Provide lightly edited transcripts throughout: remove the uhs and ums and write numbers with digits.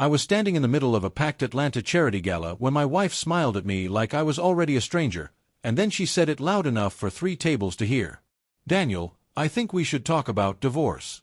I was standing in the middle of a packed Atlanta charity gala when my wife smiled at me like I was already a stranger, and then she said it loud enough for 3 tables to hear. "Daniel, I think we should talk about divorce."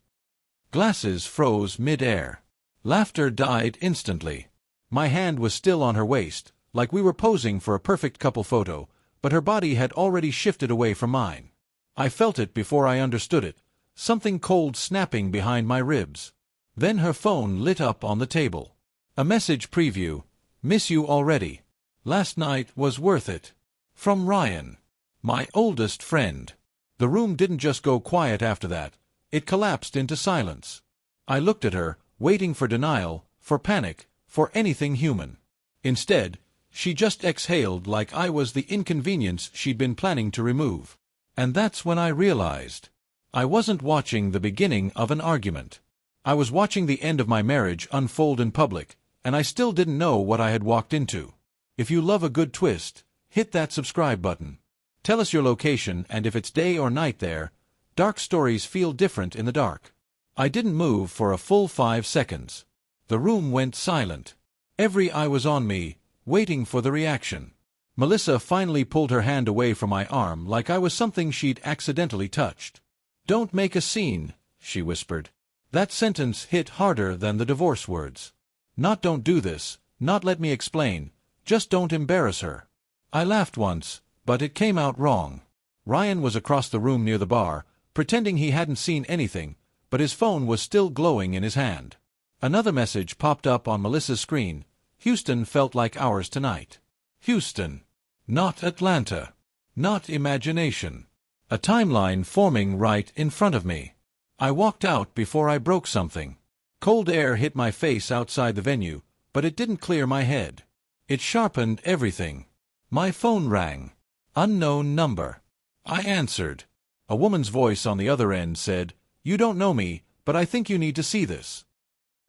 Glasses froze mid-air. Laughter died instantly. My hand was still on her waist, like we were posing for a perfect couple photo, but her body had already shifted away from mine. I felt it before I understood it, something cold snapping behind my ribs. Then her phone lit up on the table. A message preview. "Miss you already. Last night was worth it." From Ryan. My oldest friend. The room didn't just go quiet after that. It collapsed into silence. I looked at her, waiting for denial, for panic, for anything human. Instead, she just exhaled like I was the inconvenience she'd been planning to remove. And that's when I realized. I wasn't watching the beginning of an argument. I was watching the end of my marriage unfold in public, and I still didn't know what I had walked into. If you love a good twist, hit that subscribe button. Tell us your location and if it's day or night there. Dark stories feel different in the dark. I didn't move for a full 5 seconds. The room went silent. Every eye was on me, waiting for the reaction. Melissa finally pulled her hand away from my arm like I was something she'd accidentally touched. "Don't make a scene," she whispered. That sentence hit harder than the divorce words. Not "don't do this," not "let me explain," just "don't embarrass her." I laughed once, but it came out wrong. Ryan was across the room near the bar, pretending he hadn't seen anything, but his phone was still glowing in his hand. Another message popped up on Melissa's screen. "Houston felt like ours tonight." Houston. Not Atlanta. Not imagination. A timeline forming right in front of me. I walked out before I broke something. Cold air hit my face outside the venue, but it didn't clear my head. It sharpened everything. My phone rang. Unknown number. I answered. A woman's voice on the other end said, "You don't know me, but I think you need to see this."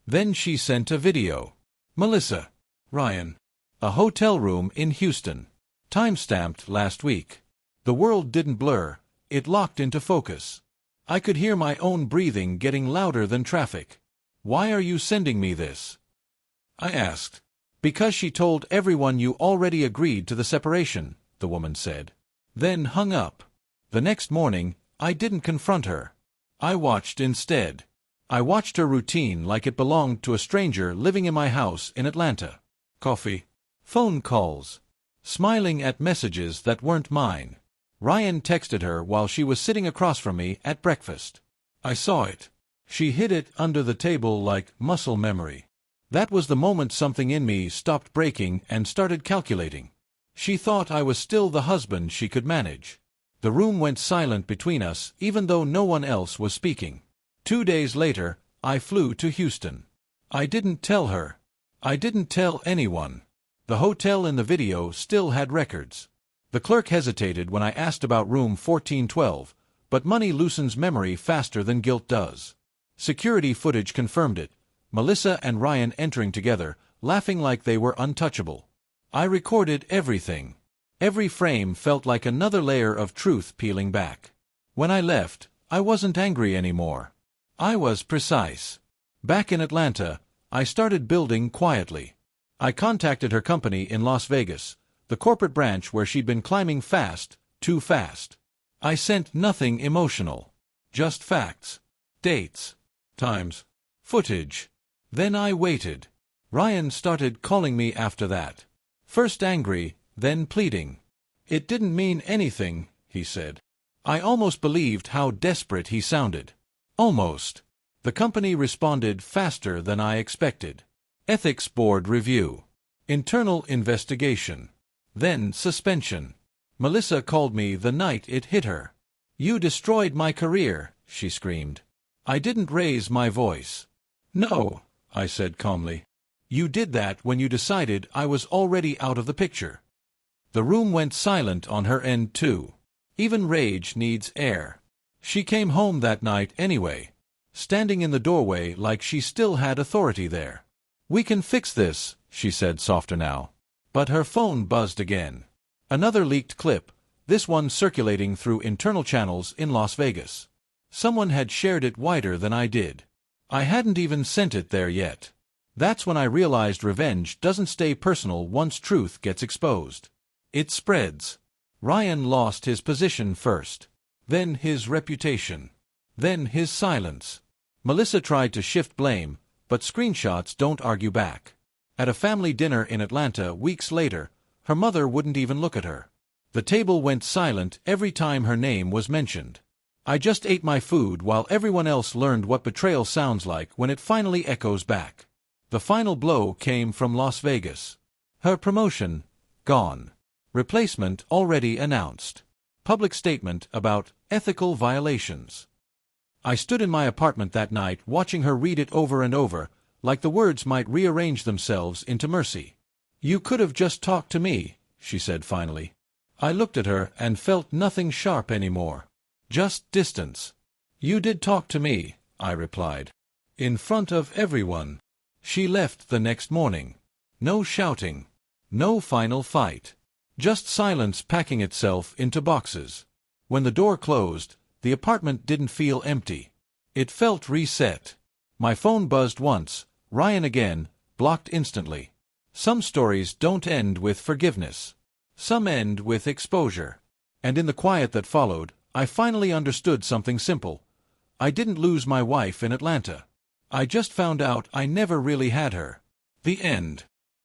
Then she sent a video. Melissa. Ryan. A hotel room in Houston. Time-stamped last week. The world didn't blur, it locked into focus. I could hear my own breathing getting louder than traffic. "Why are you sending me this?" I asked. "Because she told everyone you already agreed to the separation," the woman said. Then hung up. The next morning, I didn't confront her. I watched instead. I watched her routine like it belonged to a stranger living in my house in Atlanta. Coffee. Phone calls. Smiling at messages that weren't mine. Ryan texted her while she was sitting across from me at breakfast. I saw it. She hid it under the table like muscle memory. That was the moment something in me stopped breaking and started calculating. She thought I was still the husband she could manage. The room went silent between us, even though no one else was speaking. 2 days later, I flew to Houston. I didn't tell her. I didn't tell anyone. The hotel in the video still had records. The clerk hesitated when I asked about room 1412, but money loosens memory faster than guilt does. Security footage confirmed it. Melissa and Ryan entering together, laughing like they were untouchable. I recorded everything. Every frame felt like another layer of truth peeling back. When I left, I wasn't angry anymore. I was precise. Back in Atlanta, I started building quietly. I contacted her company in Las Vegas, the corporate branch where she'd been climbing fast, too fast. I sent nothing emotional. Just facts. Dates. Times. Footage. Then I waited. Ryan started calling me after that. First angry, then pleading. "It didn't mean anything," he said. I almost believed how desperate he sounded. Almost. The company responded faster than I expected. Ethics board review. Internal investigation. Then suspension. Melissa called me the night it hit her. "You destroyed my career," she screamed. I didn't raise my voice. "No," I said calmly. "You did that when you decided I was already out of the picture." The room went silent on her end too. Even rage needs air. She came home that night anyway, standing in the doorway like she still had authority there. "We can fix this," she said softer now. But her phone buzzed again. Another leaked clip, this one circulating through internal channels in Las Vegas. Someone had shared it wider than I did. I hadn't even sent it there yet. That's when I realized revenge doesn't stay personal once truth gets exposed. It spreads. Ryan lost his position first. Then his reputation. Then his silence. Melissa tried to shift blame, but screenshots don't argue back. At a family dinner in Atlanta weeks later, her mother wouldn't even look at her. The table went silent every time her name was mentioned. I just ate my food while everyone else learned what betrayal sounds like when it finally echoes back. The final blow came from Las Vegas. Her promotion, gone. Replacement already announced. Public statement about ethical violations. I stood in my apartment that night watching her read it over and over, like the words might rearrange themselves into mercy. "You could have just talked to me," she said finally. I looked at her and felt nothing sharp anymore. Just distance. "You did talk to me," I replied. "In front of everyone." She left the next morning. No shouting. No final fight. Just silence packing itself into boxes. When the door closed, the apartment didn't feel empty. It felt reset. My phone buzzed once, Ryan again, blocked instantly. Some stories don't end with forgiveness. Some end with exposure. And in the quiet that followed, I finally understood something simple. I didn't lose my wife in Atlanta. I just found out I never really had her. The end.